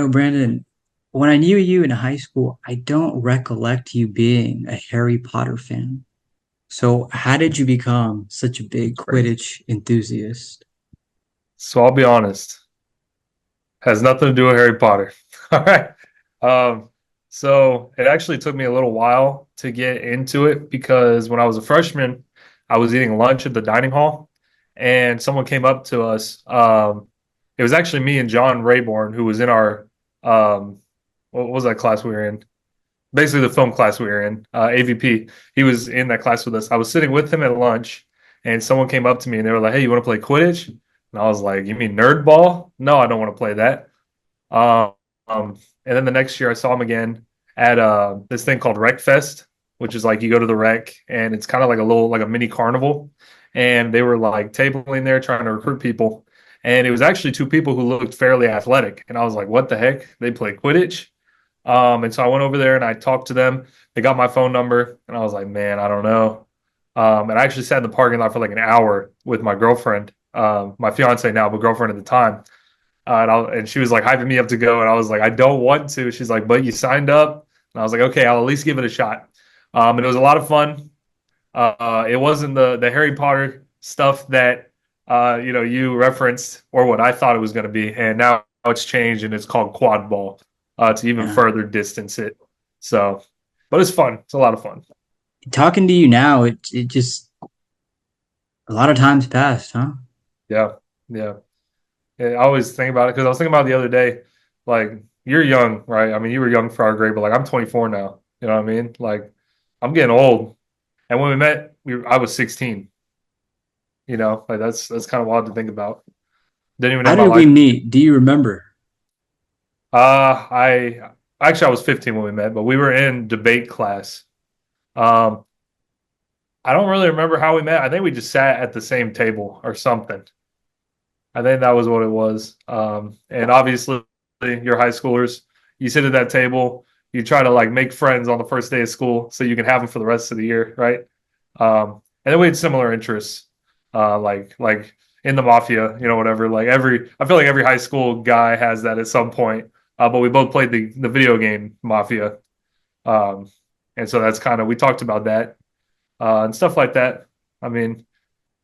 Brandon, when I knew you in high school, I don't recollect you being a Harry Potter fan. So, how did you become such a big Crazy. Quidditch enthusiast? So I'll be honest, has nothing to do with Harry Potter. All right. Um, so it actually took me a little while to get into it because when I was a freshman, I was eating lunch at the dining hall and someone came up to us. It was actually me and John Rayborn, who was in our what was that class we were in? Basically the film class we were in, AVP. He was in that class with us. I was sitting with him at lunch, and someone came up to me and they were like, "Hey, you want to play Quidditch?" And I was like, "You mean nerd ball? No, I don't want to play that." Um, and then the next year I saw him again at this thing called Rec Fest, which is like you go to the rec and it's kind of like a little like a mini carnival. And they were like tabling there trying to recruit people. And it was actually two people who looked fairly athletic. And I was like, what the heck? They play Quidditch? And so I went over there and I talked to them. They got my phone number, and I was like, man, I don't know. And I actually sat in the parking lot for like an hour with my girlfriend, my fiance now, but girlfriend at the time. And she was like hyping me up to go, and I was like, I don't want to. She's like, but you signed up, and I was like, okay, I'll at least give it a shot. And it was a lot of fun. It wasn't the Harry Potter stuff that you referenced or what I thought it was going to be, and now it's changed and it's called quad ball to even Yeah. further distance it. So, but it's fun. It's a lot of fun. Talking to you now, it just a lot of times passed, huh? Yeah, yeah. Yeah, I always think about it because I was thinking about it the other day. Like you're young, right? I mean, you were young for our grade, but like I'm 24 now. You know what I mean? Like I'm getting old. And when we met, I was 16. Like that's kind of wild to think about. Didn't even know How my did we life. meet? Do you remember? I actually I was 15 when we met, but we were in debate class. Um, I don't really remember how we met. I think we just sat at the same table or something. I think that was what it was. And obviously, you're high schoolers. You sit at that table. You try to like make friends on the first day of school so you can have them for the rest of the year, right? And then we had similar interests, like in the mafia, whatever. I feel like every high school guy has that at some point. But we both played the video game Mafia, um, and so that's kind of we talked about that and stuff like that. I mean,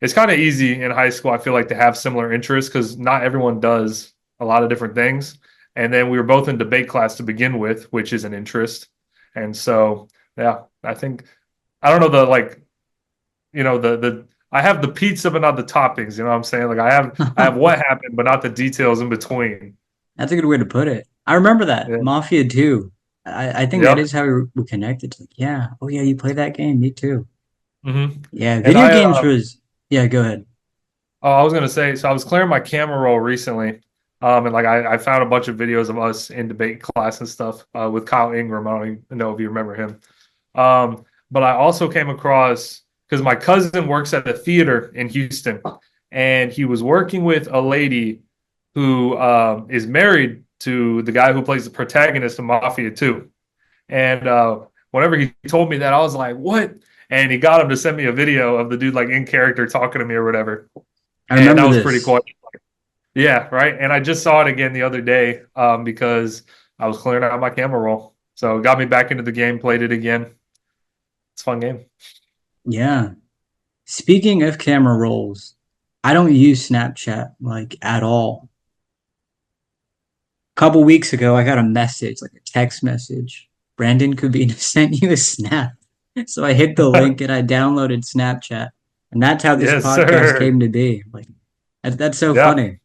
it's kind of easy in high school. I feel like to have similar interests because not everyone does a lot of different things. And then we were both in debate class to begin with, which is an interest. And so, yeah, I think I don't know the like the I have the pizza but not the toppings. You know what I'm saying? Like I have what happened but not the details in between. That's a good way to put it. I remember that Yeah. Mafia 2. I think that Yep. is how we connected. It's like, yeah, oh yeah, you play that game. Me too. hmm Yeah, And video games was. Yeah, go ahead. oh, I was gonna say, so I was clearing my camera roll recently, and like I found a bunch of videos of us in debate class and stuff with Kyle Ingram. I don't even know if you remember him. But I also came across because my cousin works at a theater in Houston, and he was working with a lady who is married to the guy who plays the protagonist of Mafia 2. And whenever he told me that, I was like, "What?" And he got him to send me a video of the dude like in character talking to me or whatever, I and that remember was pretty this. cool. Yeah, right. And I just saw it again the other day because I was clearing out my camera roll, so it got me back into the game. Played it again. It's a fun game. Yeah. Speaking of camera rolls, I don't use Snapchat like at all. A couple weeks ago, I got a message, like a text message. Brandon Kubena sent you a snap. So I hit the link and I downloaded Snapchat. And that's how this Yes, podcast sir. came to be. Like that's so Yeah, funny.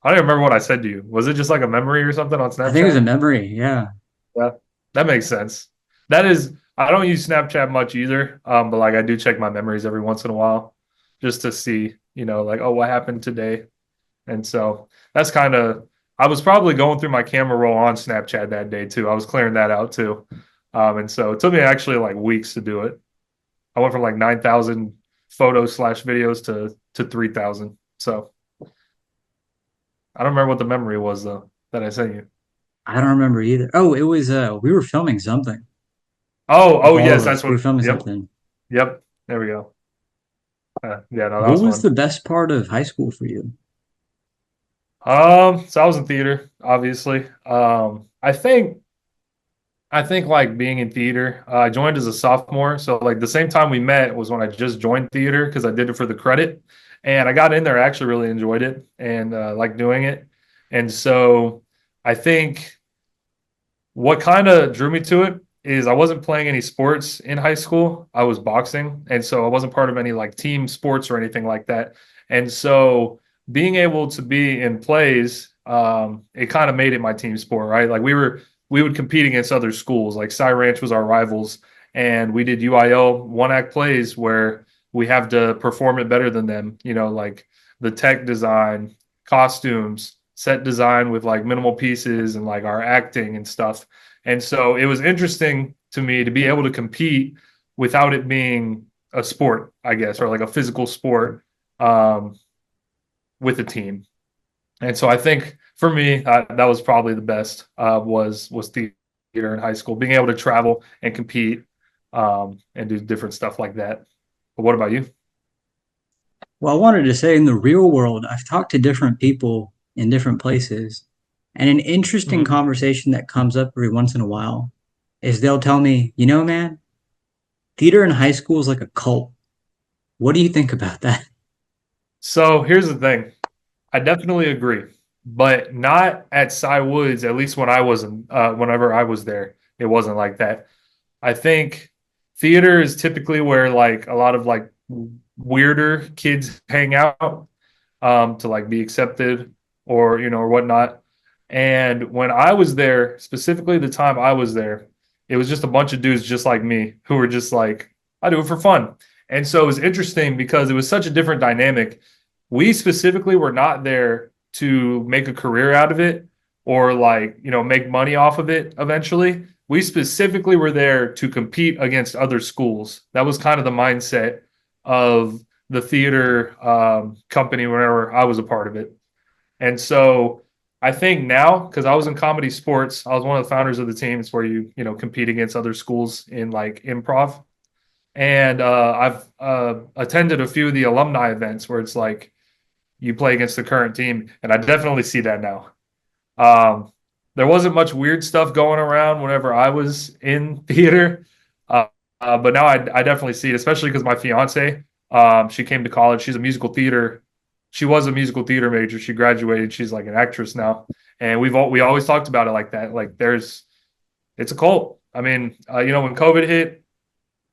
I don't even remember what I said to you. Was it just like a memory or something on I think it was a Snapchat? memory. Yeah. Yeah, that makes sense. That is, I don't use Snapchat much either, but like I do check my memories every once in a while just to see, like, oh, what happened today? And so that's kind of, I was probably going through my camera roll on Snapchat that day too. I was clearing that out too. And so it took me actually like weeks to do it. I went from like 9,000 photos slash videos to 3,000. So I don't remember what the memory was though that I sent you. I don't remember either. Oh, it was we were filming something. Oh, Like oh all of yes, us. that's We what. were filming Yep, something. Yep. There we go. Yeah, no, that What was was fun. the best part of high school for you? So I was in theater, obviously. I think like being in theater, I joined as a sophomore. So like the same time we met was when I just joined theater because I did it for the credit. And I got in there, I actually really enjoyed it and liked doing it. And so I think what kind of drew me to it is I wasn't playing any sports in high school. I was boxing, and so I wasn't part of any like team sports or anything like that. And so being able to be in plays, it kind of made it my team sport, right? Like we would compete against other schools. Like Cy Ranch was our rivals, and we did UIL one act plays where we have to perform it better than them. You know, like the tech design, costumes, set design with like minimal pieces and like our acting and stuff. And so it was interesting to me to be able to compete without it being a sport, I guess, or like a physical sport um, with a team. And so I think for me, that was probably the best was theater in high school, being able to travel and compete and do different stuff like that. But what about you? Well, I wanted to say in the real world, I've talked to different people in different places, and an interesting Mm-hmm. conversation that comes up every once in a while is they'll tell me, you know, man, theater in high school is like a cult. What do you think about that? So here's the thing. I definitely agree, but not at Cy Woods. At least when I wasn't, whenever I was there, it wasn't like that. I think theater is typically where like a lot of like weirder kids hang out to like be accepted or or whatnot. And when I was there, specifically the time I was there, it was just a bunch of dudes just like me who were just like, I do it for fun. And so it was interesting because it was such a different dynamic. We specifically were not there to make a career out of it or like, make money off of it eventually. We specifically were there to compete against other schools. That was kind of the mindset of the theater company whenever I was a part of it. And so I think now, because I was in comedy sports, I was one of the founders of the team. It's where you compete against other schools in like improv. And I've attended a few of the alumni events where it's like you play against the current team, and I definitely see that now. Um, there wasn't much weird stuff going around whenever I was in theater, uh, but now I definitely see it, especially because my fiance, she came to college. She's a musical theater. She was a musical theater major. She graduated. She's like an actress now, and we always talked about it like that. Like it's a cult. I mean, when COVID hit,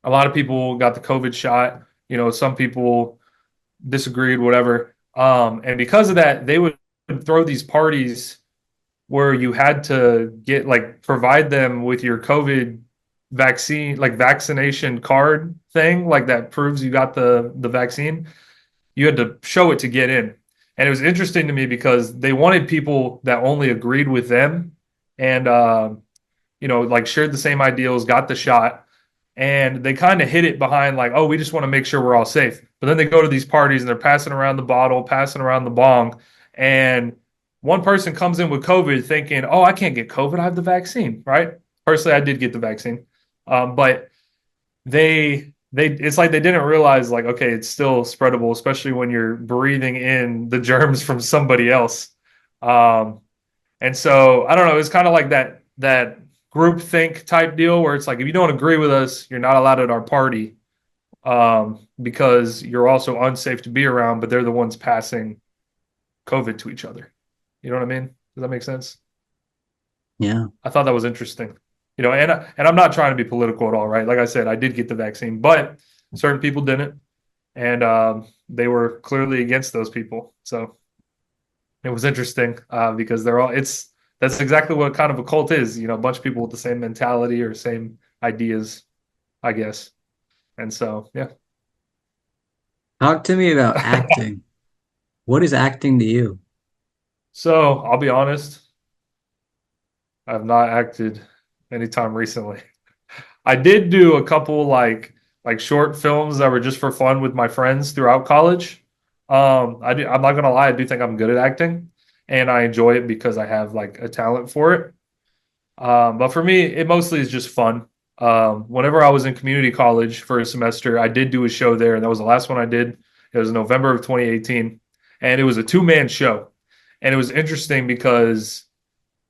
a lot of people got the COVID shot. Some people disagreed, whatever. And because of that, they would throw these parties where you had to get like provide them with your COVID vaccine, like vaccination card thing, like that proves you got the vaccine. You had to show it to get in. And it was interesting to me because they wanted people that only agreed with them and like shared the same ideals, got the shot, and they kind of hid it behind like, oh, we just want to make sure we're all safe. But then they go to these parties and they're passing around the bottle, passing around the bong, and one person comes in with COVID thinking, oh, I can't get COVID, I have the vaccine, right? Personally, I did get the vaccine, but they it's like they didn't realize like, okay, it's still spreadable, especially when you're breathing in the germs from somebody else. Um, and so I don't know. It's kind of like that group think type deal where it's like if you don't agree with us, you're not allowed at our party because you're also unsafe to be around. But they're the ones passing COVID to each other. You know what I mean? Does that make sense? Yeah. I thought that was interesting. And I'm not trying to be political at all, right? Like I said, I did get the vaccine, but certain people didn't, and they were clearly against those people. So it was interesting because they're all it's that's exactly what kind of a cult is, a bunch of people with the same mentality or same ideas, I guess. And so, yeah. Talk to me about acting. What is acting to you? So I'll be honest, I've not acted anytime recently. I did do a couple like short films that were just for fun with my friends throughout college. I'm not gonna lie, I do think I'm good at acting, and I enjoy it because I have like a talent for it. But for me, it mostly is just fun. Whenever I was in community college for a semester, I did do a show there, and that was the last one I did. It was in November of 2018, and it was a two-man show. And it was interesting because,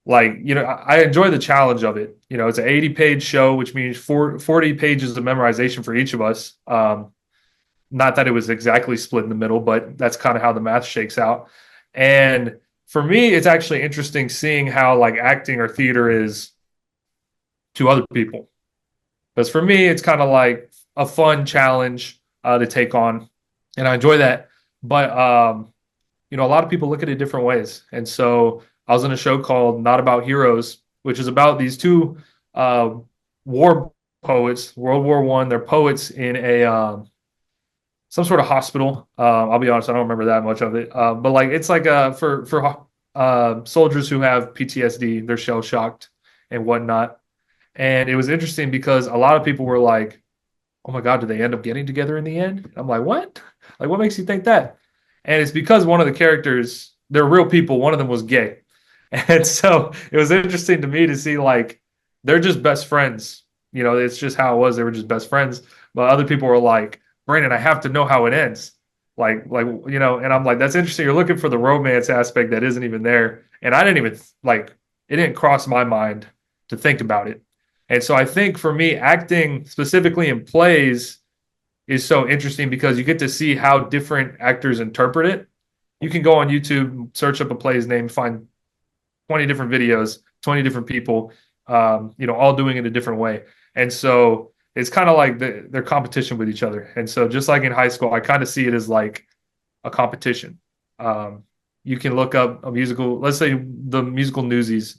like, I enjoy the challenge of it. It's an 80-page show, which means 40 pages of memorization for each of us. Not that it was exactly split in the middle, but that's kind of how the math shakes out. And for me, it's actually interesting seeing how like acting or theater is to other people. Because for me, it's kind of like a fun challenge to take on, and I enjoy that. But a lot of people look at it different ways. And so I was in a show called Not About Heroes, which is about these two uh, war poets, World War One. They're poets in a some sort of hospital. I'll be honest, I don't remember that much of it. But like it's like for soldiers who have PTSD, they're shell shocked and whatnot. And it was interesting because a lot of people were like, "Oh my God, did they end up getting together in the end?" I'm like, "What? Like, what makes you think that?" And it's because one of the characters, they're real people. One of them was gay, and so it was interesting to me to see like they're just best friends. It's just how it was. They were just best friends. But other people were like, "Brandon, I have to know how it ends." And I'm like, "That's interesting. You're looking for the romance aspect that isn't even there." And I didn't even like it didn't cross my mind to think about it. And so I think for me, acting specifically in plays is so interesting because you get to see how different actors interpret it. You can go on YouTube, search up a play's name, find 20 different videos, 20 different people, all doing it a different way. And so it's kind of like their competition with each other. And so just like in high school, I kind of see it as like a competition. Um, you can look up a musical, let's say the musical Newsies.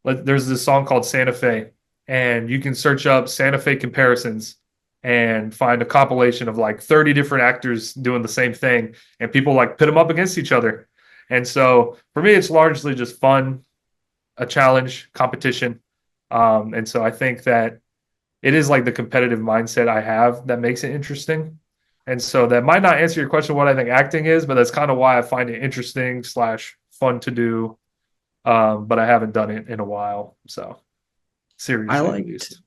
There's this song called Santa Fe, and you can search up Santa Fe comparisons and find a compilation of like 30 different actors doing the same thing, and people like pit them up against each other. And so for me, it's largely just fun, a challenge, competition. And so I think that it is like the competitive mindset I have that makes it interesting. And so that might not answer your question what I think acting is, but that's kind of why I find it interesting slash fun to do. But I haven't done it in a while. So I seriously, at liked least.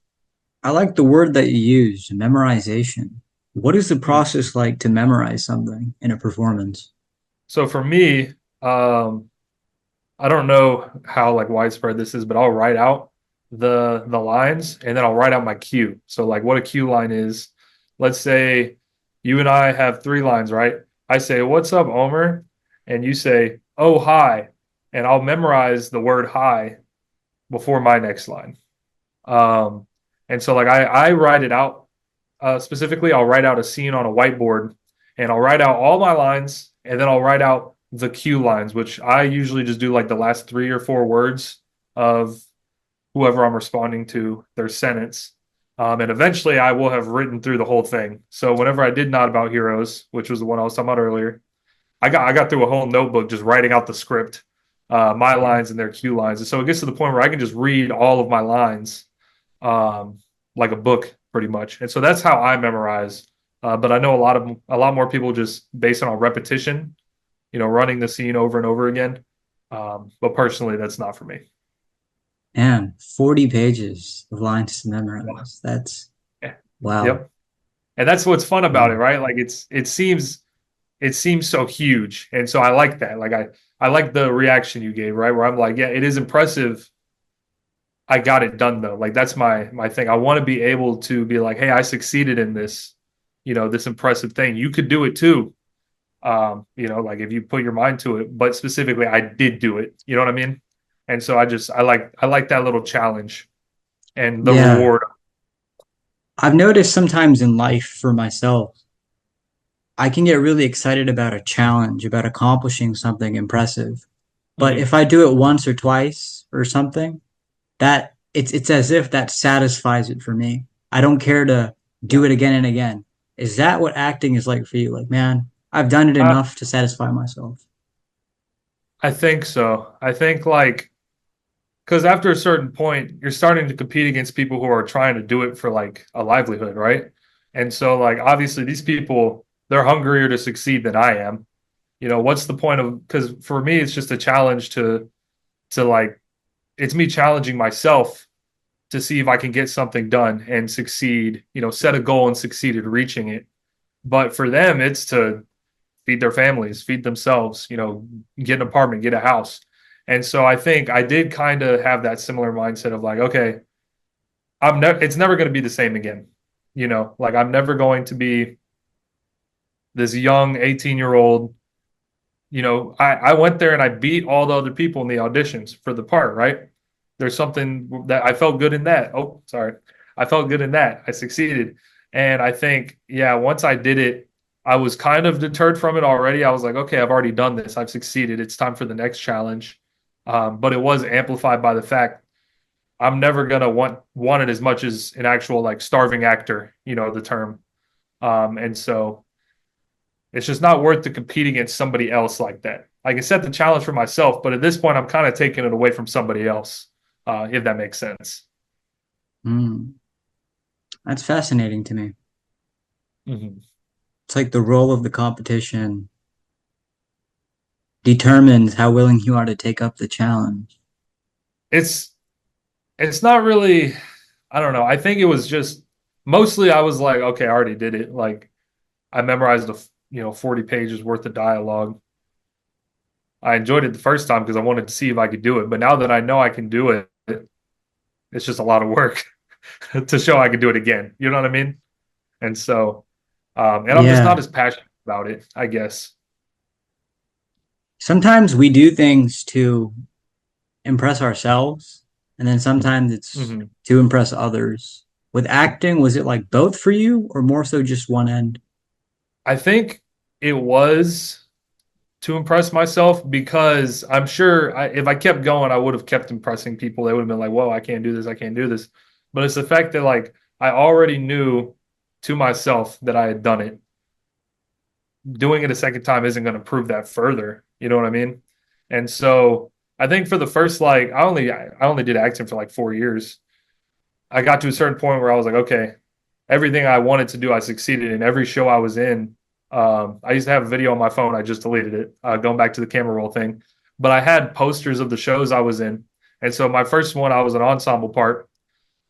I like the word that you used, memorization. What is the Mhm. process like to memorize something in a performance? So for me, um, I don't know how like widespread this is, but I'll write out the lines and then I'll write out my cue. So like what a cue line is. Let's say you and I have three lines, right? I say, "What's up, Omer?" And you say, "Oh, hi." And I'll memorize the word hi before my next line. Um, and so like I write it out specifically. I'll write out a scene on a whiteboard, and I'll write out all my lines, and then I'll write out the cue lines, which I usually just do like the last 3 or 4 words of whoever I'm responding to their sentence. And eventually I will have written through the whole thing. So whenever I did Not About Heroes, which was the one I was talking about earlier, I got through a whole notebook just writing out the script, my lines and their cue lines. And so it gets to the point where I can just read all of my lines um, like a book, pretty much. And so that's how I memorize. But I know a lot more people just base it on repetition, running the scene over and over again. But personally, that's not for me. Man, 40 pages of lines to Yeah. memorize. That's Yeah. wow. Yep. And that's what's fun about it, Wow. right? Like it seems so huge, and so I like that. Like I like the reaction you gave, right? Where I'm like, yeah, it is impressive. I got it done though. Like that's my thing. I want to be able to be like, hey, I succeeded in this, this impressive thing. You could do it too. Like if you put your mind to it, but specifically I did do it. You know what I mean? And so I like that little challenge and the Yeah. reward. I've noticed sometimes in life for myself, I can get really excited about a challenge, about accomplishing something impressive. But Mhm. if I do it once or twice or something, that it's as if that satisfies it for me. I don't care to do Yeah. it again and again. Is that what acting is like for you? Like, man, I've done it I, enough to satisfy myself. I think so. I think like because after a certain point, you're starting to compete against people who are trying to do it for like a livelihood, right? And so like obviously these people they're hungrier to succeed than I am. What's the point of because for me it's just a challenge to like it's me challenging myself to see if I can get something done and succeed, set a goal and succeed at reaching it. But for them, it's to feed their families, feed themselves, get an apartment, get a house. And so I think I did kind of have that similar mindset of like, okay, it's never going to be the same again. Like I'm never going to be this young 18-year-old. I went there and I beat all the other people in the auditions for the part, right? There's something that I felt good in that. Oh, sorry. I felt good in that. I succeeded. And I think, yeah, once I did it, I was kind of deterred from it already. I was like, okay, I've already done this. I've succeeded. It's time for the next challenge. But it was amplified by the fact I'm never gonna want it as much as an actual like starving actor, the term. And so it's just not worth to compete against somebody else like that. I can set the challenge for myself, but at this point, I'm kind of taking it away from somebody else, if that makes sense. Mm, that's fascinating to me. Mhm. It's like the role of the competition determines how willing you are to take up the challenge. It's it's not really. I don't know. I think it was just mostly I was like, okay, I already did it. Like I memorized 40 pages worth of dialogue. I enjoyed it the first time because I wanted to see if I could do it. But now that I know I can do it, it's just a lot of work to show I can do it again. You know what I mean? And so, and I'm just not Yeah. as passionate about it, I guess. Sometimes we do things to impress ourselves, and then sometimes it's Hmm. to impress others. With acting, was it like both for you or more so just one end? I think it was to impress myself because I'm sure if I kept going, I would have kept impressing people. They would have been like, whoa, I can't do this. I can't do this. But it's the fact that like I already knew to myself that I had done it. Doing it a second time isn't going to prove that further. You know what I mean? And so I think for the first like I only did acting for like 4 years. I got to a certain point where I was like, okay, everything I wanted to do, I succeeded in every show I was in. I used to have a video on my phone. I just deleted it, going back to the camera roll thing. But I had posters of the shows I was in. And so my first one, I was an ensemble part.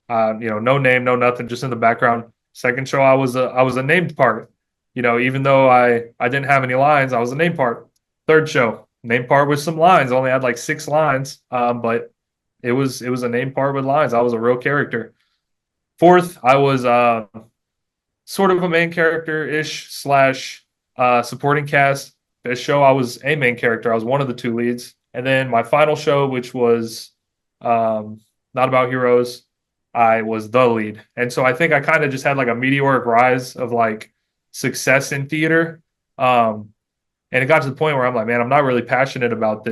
No name, no nothing, just in the background. Second show, I was a named part. Even though I didn't have any lines, I was a named part. Third show, named part with some lines. Only had like 6 lines, but it was a named part with lines. I was a real character. Fourth, I was sort of a main character ish slash supporting cast. This show, I was a main character. I was one of the two leads. And then my final show, which was um, not about heroes, I was the lead. And so I think I kind of just had like a meteoric rise of like success in theater. Um, and it got to the point where I'm like, man, I'm not really passionate about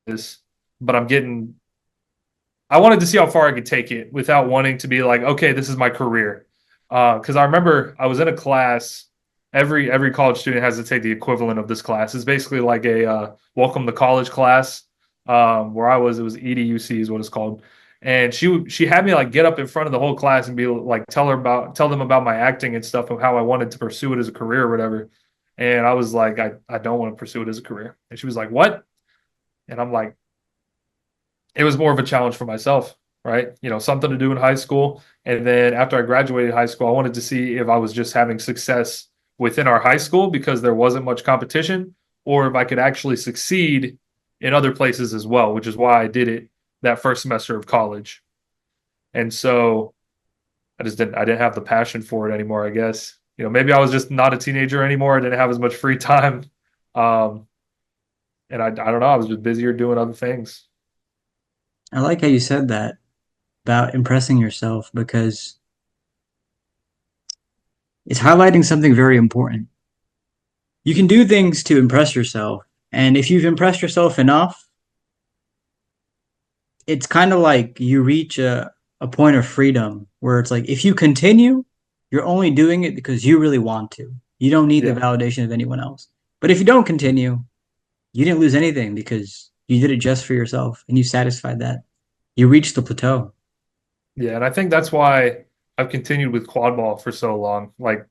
this, but I wanted to see how far I could take it without wanting to be like, okay, this is my career. Because I remember I was in a class. Every college student has to take the equivalent of this class. It's basically like a welcome to college class. Where I was, it was EDUC is what it's called. And she had me like get up in front of the whole class and be like tell them about my acting and stuff of how I wanted to pursue it as a career or whatever. And I was like, I don't want to pursue it as a career. And she was like, what? And I'm like, it was more of a challenge for myself, right? Something to do in high school. And then after I graduated high school, I wanted to see if I was just having success within our high school because there wasn't much competition, or if I could actually succeed in other places as well, which is why I did it that first semester of college. And so I didn't have the passion for it anymore, I guess. Maybe I was just not a teenager anymore. I didn't have as much free time. Um, and I don't know, I was just busier doing other things. I like how you said that about impressing yourself because it's highlighting something very important. You can do things to impress yourself, and if you've impressed yourself enough, it's kind of like you reach a point of freedom where it's like if you continue, you're only doing it because you really want to. You don't need the Yeah. validation of anyone else. But if you don't continue, you didn't lose anything because you did it just for yourself and you satisfied that. You reached the plateau. Yeah, and I think that's why I've continued with quad ball for so long. Like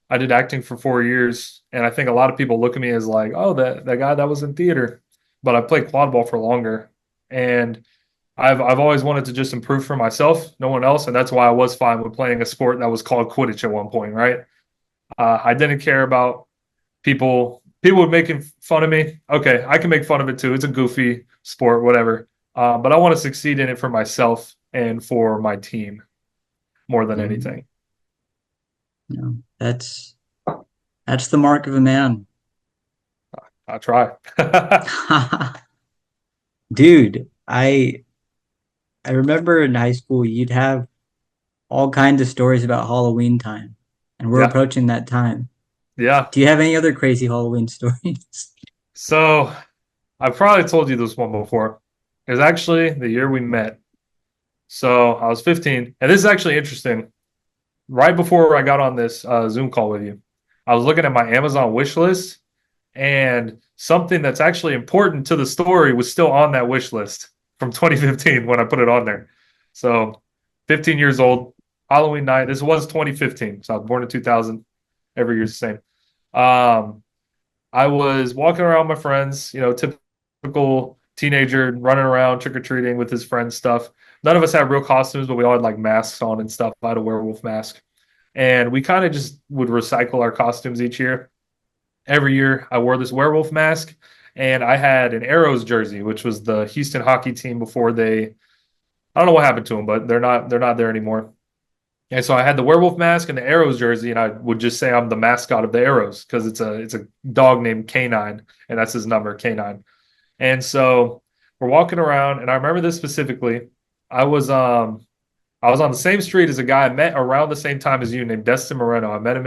I did acting for 4 years, and I think a lot of people look at me as like, oh, that guy that was in theater. But I played quad ball for longer. And I've always wanted to just improve for myself, no one else, and that's why I was fine with playing a sport that was called Quidditch at one point, right? I didn't care about people were making fun of me. Okay, I can make fun of it too. It's a goofy sport, whatever. But I want to succeed in it for myself and for my team more than Mhm. anything. You know, that's the mark of a man. I try. Dude, I remember in high school you'd have all kinds of stories about Halloween time, and we're Yeah, approaching that time. yeah. Do you have any other crazy Halloween stories? So I've probably told you this one before. It was actually the year we met. So I was 15, and this is actually interesting. Right before I got on this Zoom call with you, I was looking at my Amazon wish list, and something that's actually important to the story was still on that wish list from 2015 when I put it on there. So 15 years old, Halloween night. This was 2015, so I was born in 2000. Every year's the same. Um, I was walking around with my friends, typical teenager running around trick or treating with his friends stuff. None of us had real costumes, but we all had like masks on and stuff. I had a werewolf mask. And we kind of just would recycle our costumes each year. Every year I wore this werewolf mask, and I had an Arrows jersey, which was the Houston hockey team before I don't know what happened to them, but they're not there anymore. And so I had the werewolf mask and the Arrows jersey, and I would just say I'm the mascot of the Arrows because it's a dog named K9, and that's his number, K9. And so we're walking around, and I remember this specifically. I was um I was on the same street as a guy I met around the same time as you named Destin Moreno. I met him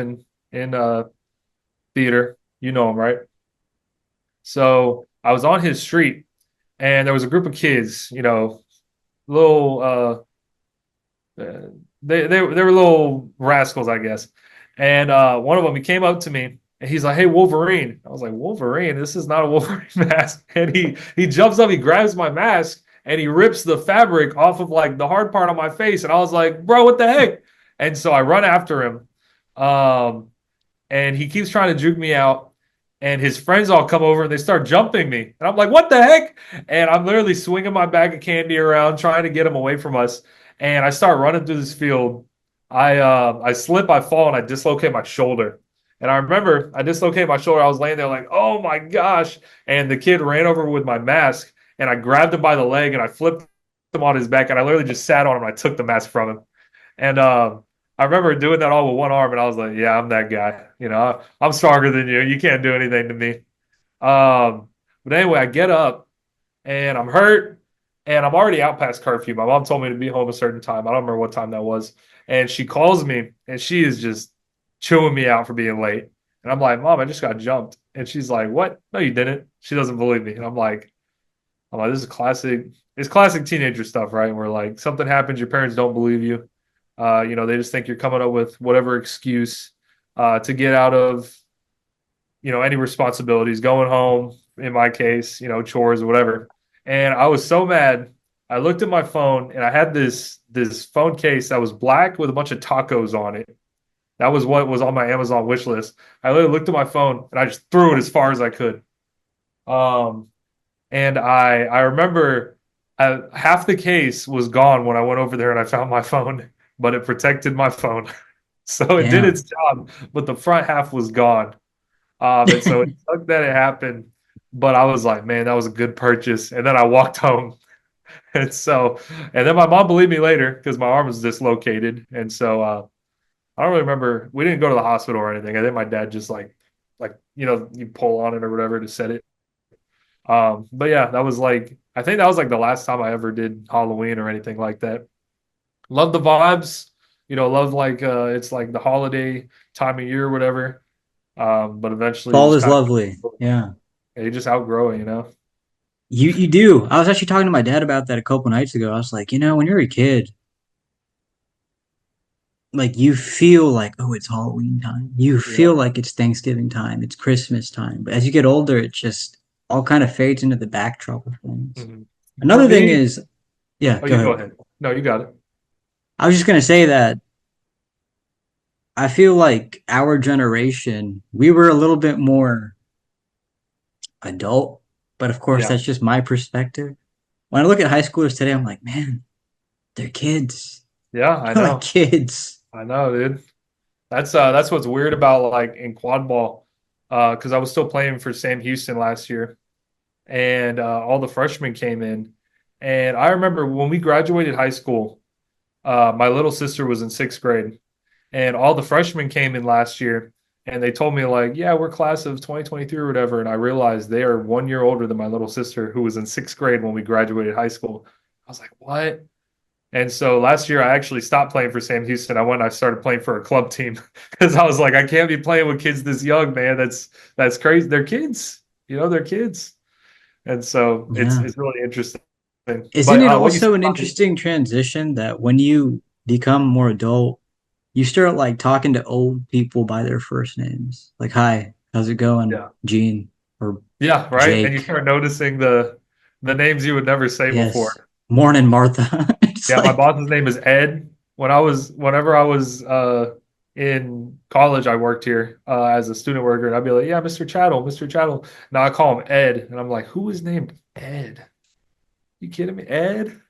in theater. You know him, right? So I was on his street, and there was a group of kids, little they were little rascals, I guess. And one of them, he came up to me and he's like, "Hey, Wolverine." I was like, "Wolverine? This is not a Wolverine mask." And he jumps up, he grabs my mask, and he rips the fabric off of like the hard part on my face. And I was like, "Bro, what the heck?" And so I run after him. Um, and he keeps trying to juke me out. And his friends all come over and they start jumping me. And I'm like, what the heck? And I'm literally swinging my bag of candy around, trying to get him away from us. And I start running through this field. I slip, I fall, and I dislocate my shoulder. And I remember I dislocated my shoulder. I was laying there like, oh my gosh. And the kid ran over with my mask, and I grabbed him by the leg and I flipped him on his back. And I literally just sat on him and I took the mask from him. And I remember doing that all with one arm, and I was like, "Yeah, I'm that guy. I'm stronger than you. You can't do anything to me." But anyway, I get up and I'm hurt, and I'm already out past curfew. My mom told me to be home a certain time. I don't remember what time that was. And she calls me, and she is just chewing me out for being late. And I'm like, "Mom, I just got jumped." And she's like, "What? No, you didn't." She doesn't believe me. And I'm like, this is classic. It's classic teenager stuff, right? Where like something happens, your parents don't believe you. They just think you're coming up with whatever excuse to get out of, any responsibilities, going home, in my case, chores or whatever. And I was so mad. I looked at my phone and I had this phone case that was black with a bunch of tacos on it. That was what was on my Amazon wish list. I literally looked at my phone and I just threw it as far as I could. Um, and I remember half the case was gone when I went over there and I found my phone, but it protected my phone. So it did its Damn. job, but the front half was gone. And so it sucked that it happened. But I was like, man, that was a good purchase. And then I walked home. And then my mom believed me later because my arm was dislocated. And so I don't really remember. We didn't go to the hospital or anything. I think my dad just you pull on it or whatever to set it. But yeah, I think that was like the last time I ever did Halloween or anything like that. Love the vibes, love like it's like the holiday time of year or whatever. But eventually you Fall just is kind lovely. of Yeah. you just outgrow it. You do. I was actually talking to my dad about that a couple nights ago. I was like, when you're a kid, like you feel like, oh, it's Halloween time. You feel Yep. like it's Thanksgiving time, it's Christmas time. But as you get older, it just all kind of fades into the backdrop of things. Mhm. For Another thing me, is, yeah, oh, go you go ahead. ahead. No, you got it. I was just gonna say that I feel like our generation, we were a little bit more adult, but of course Yeah. that's just my perspective. when I look at high schoolers today, I'm like, man, they're kids. Yeah, I They're like know. kids. I know, dude. That's what's weird about like in quad ball, because I was still playing for Sam Houston last year, and all the freshmen came in, and I remember when we graduated high school, my little sister was in sixth grade, and all the freshmen came in last year, and they told me like, yeah, we're class of 2023 or whatever, and I realized they are 1 year older than my little sister who was in sixth grade when we graduated high school. I was like, what? And so last year I actually stopped playing for Sam Houston. I went and I started playing for a club team because I was like, I can't be playing with kids this young, man. That's crazy. They're kids, they're kids. And so it's Yeah. it's really interesting. Isn't But it what you said also an about it, interesting transition that when you become more adult, you start like talking to old people by their first names? Like, hi, how's it going, yeah. Gene or Yeah, right. And you Jake? start noticing the names you would never say Yes. before. Morning, Martha. It's Yeah, my like, boss's name is Ed. Whenever I was in college, I worked here as a student worker, and I'd be like, "Yeah, Mr. Chattel, Mr. Chattel." Now I call him Ed, and I'm like, "Who is named Ed? You kidding me, Ed?"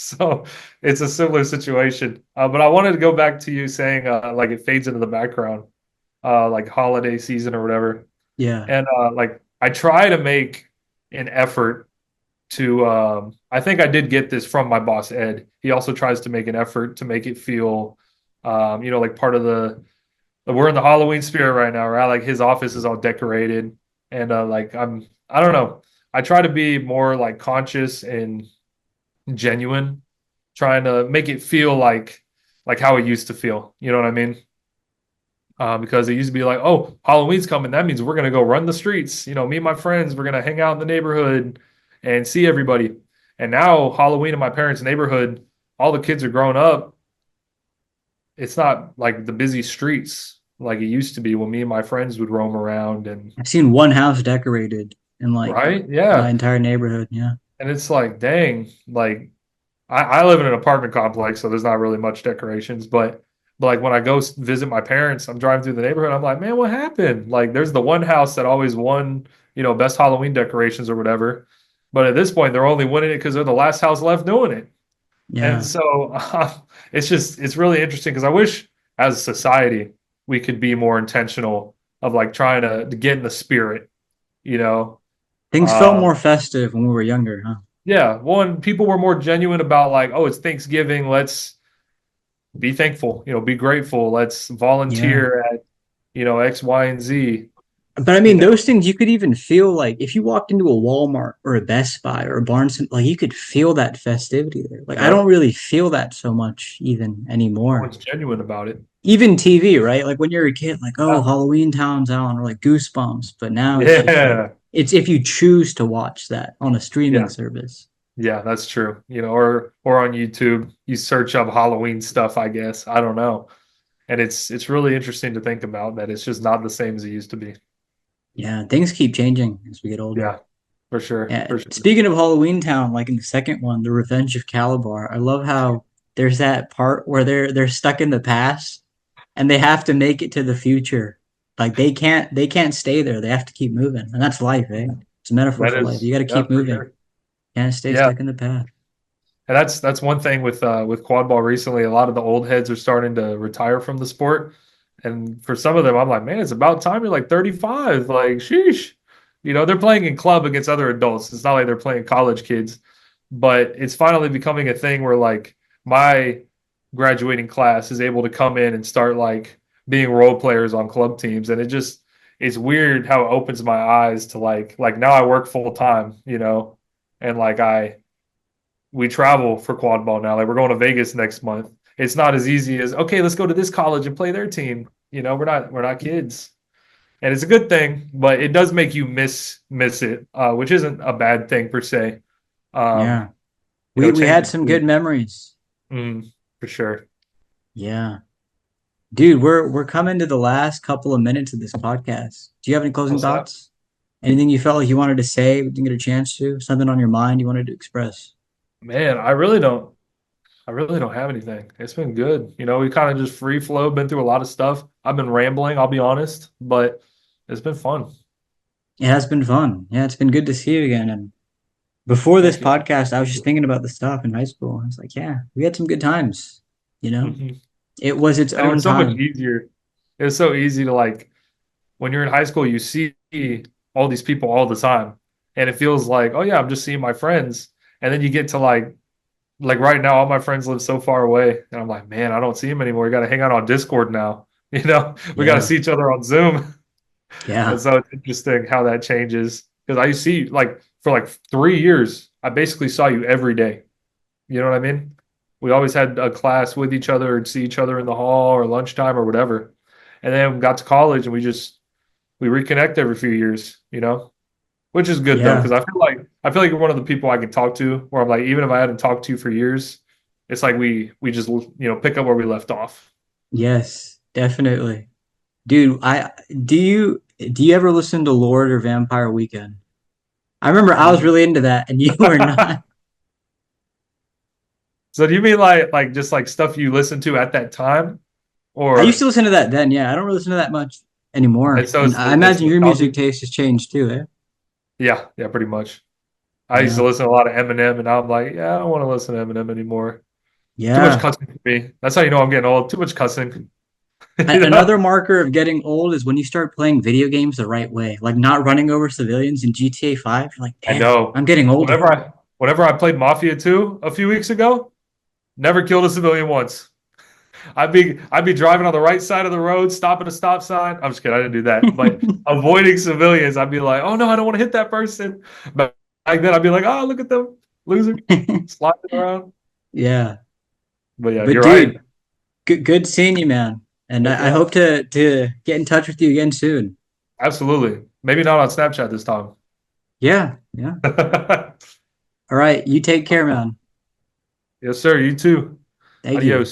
So it's a similar situation. But I wanted to go back to you saying like it fades into the background, like holiday season or whatever. yeah, And like I try to make an effort to I think I did get this from my boss Ed. He also tries to make an effort to make it feel like part of we're in the Halloween spirit right now, right? Like his office is all decorated and like I don't know. I try to be more like conscious and genuine, trying to make it feel like how it used to feel. You know what I mean? Because it used to be like, oh, Halloween's coming. That means we're gonna go run the streets. Me and my friends, we're gonna hang out in the neighborhood and see everybody. And now Halloween in my parents' neighborhood, all the kids are grown up. It's not like the busy streets like it used to be when me and my friends would roam around and I've seen one house decorated in like right, my yeah. entire neighborhood. Yeah, And it's like, dang, like I live in an apartment complex, so there's not really much decorations. But like when I go visit my parents, I'm driving through the neighborhood. I'm like, man, what happened? Like, there's the one house that always won, best Halloween decorations or whatever. But at this point, they're only winning it because they're the last house left doing it. And yeah. so it's really interesting because I wish as a society we could be more intentional of like trying to get in the spirit, you know. Things felt Um, more festive when we were younger, huh? yeah, one, people were more genuine about like, oh, it's Thanksgiving. Let's be thankful, be grateful. Let's Yeah. volunteer at, X, Y, and Z. But I You mean, know, those things you could even feel like if you walked into a Walmart or a Best Buy or a Barnes, like you could feel that festivity there. Like I don't yep. really feel that so much even No anymore. one's genuine about it. Even TV, right? Like when you're a kid, like, oh, Yeah. Halloween Town's on or like Goosebumps. But now it's just like, Yeah. it's if you choose to watch that on a streaming Yeah. service. Yeah, that's true. Or on YouTube, you search up Halloween stuff, I guess. I don't know. And it's really interesting to think about that it's just not the same as it used to be. Yeah, things keep changing as we get older. Yeah, for sure. Yeah. For sure. Speaking of Halloween Town, like in the second one, The Revenge of Calabar, I love how there's that part where they're stuck in the past and they have to make it to the future. Like they can't stay there. They have to keep moving. And that's life, right? It's a metaphor That for life. You is, got to yeah, keep for moving. sure. Can't stay Yeah. stuck in the past. And that's one thing with quad ball recently. A lot of the old heads are starting to retire from the sport, and for some of them, I'm like, man, it's about time you're like 35. Like, sheesh. They're playing in club against other adults. It's not like they're playing college kids, but it's finally becoming a thing where like my graduating class is able to come in and start like being role players on club teams, and it's weird how it opens my eyes to like now I work full time, and like we travel for quad ball now. Like we're going to Vegas next month. It's not as easy as okay, let's go to this college and play their team. We're not kids, and it's a good thing, but it does make you miss it, which isn't a bad thing per se. Um, Yeah. We had Changes. some good memories. For sure. Yeah. Dude, we're coming to the last couple of minutes of this podcast. Do you have any closing What's that? thoughts? Anything you felt like you wanted to say, but didn't get a chance to? Something on your mind you wanted to express? Man, I really don't. I really don't have anything. It's been good. We kind of just free flow. Been through a lot of stuff. I've been rambling. I'll be honest, but it's been fun. It has been fun. Yeah, it's been good to see you again. And Before this Heck yeah. podcast, I was just thinking about the stuff in high school. I was like, yeah, we had some good times. You know, Mhm. it was its And it own was so much time. easier. It was so easy to like when you're in high school, you see all these people all the time, and it feels like, oh yeah, I'm just seeing my friends. And then you get to like right now, all my friends live so far away, and I'm like, man, I don't see them anymore. We got to hang out on Discord now. We got to Yeah, see each other on Zoom. And yeah, so it's interesting how that changes because I see like for like 3 years, I basically saw you every day. You know what I mean? We always had a class with each other and see each other in the hall or lunchtime or whatever. And then we got to college and we reconnect every few years, which is good though because yeah, I feel like you're one of the people I can talk to where I'm like even if I hadn't talked to you for years, it's like we just pick up where we left off. yes, definitely, dude. I do you ever listen to Lord or Vampire Weekend? I remember I was Mm. really into that, and you were not. So do you mean like just like stuff you listened to at that time I used to or listen to that then. Yeah, I don't really listen to that much and anymore. so And it's I it's imagine your music nostalgic? taste has changed too, eh? Yeah, yeah, pretty much. I used to Yeah, listen to a lot of Eminem, and now I'm like, yeah, I don't want to listen to Eminem anymore. Too much yeah. cussing for me. That's how you know I'm getting old. Too much cussing. Another marker of getting old is when you start playing video games the right way, like not running over civilians in GTA 5. You're like, I damn, know. I'm getting older. Whenever I played Mafia 2 a few weeks ago, never killed a civilian once. I'd be driving on the right side of the road, stopping a stop sign. I'm just kidding, I didn't do that. But avoiding civilians, I'd be like, oh no, I don't want to hit that person. But back then I'd be like, oh, look at them, loser, sliding around. Yeah. But yeah, But you're right. dude, good seeing you, man. And Heck I yeah. hope to get in touch with you again soon. Absolutely. Maybe not on Snapchat this time. Yeah, yeah. All right, you take care, man. Yes, sir. You too. Thank you. Adios.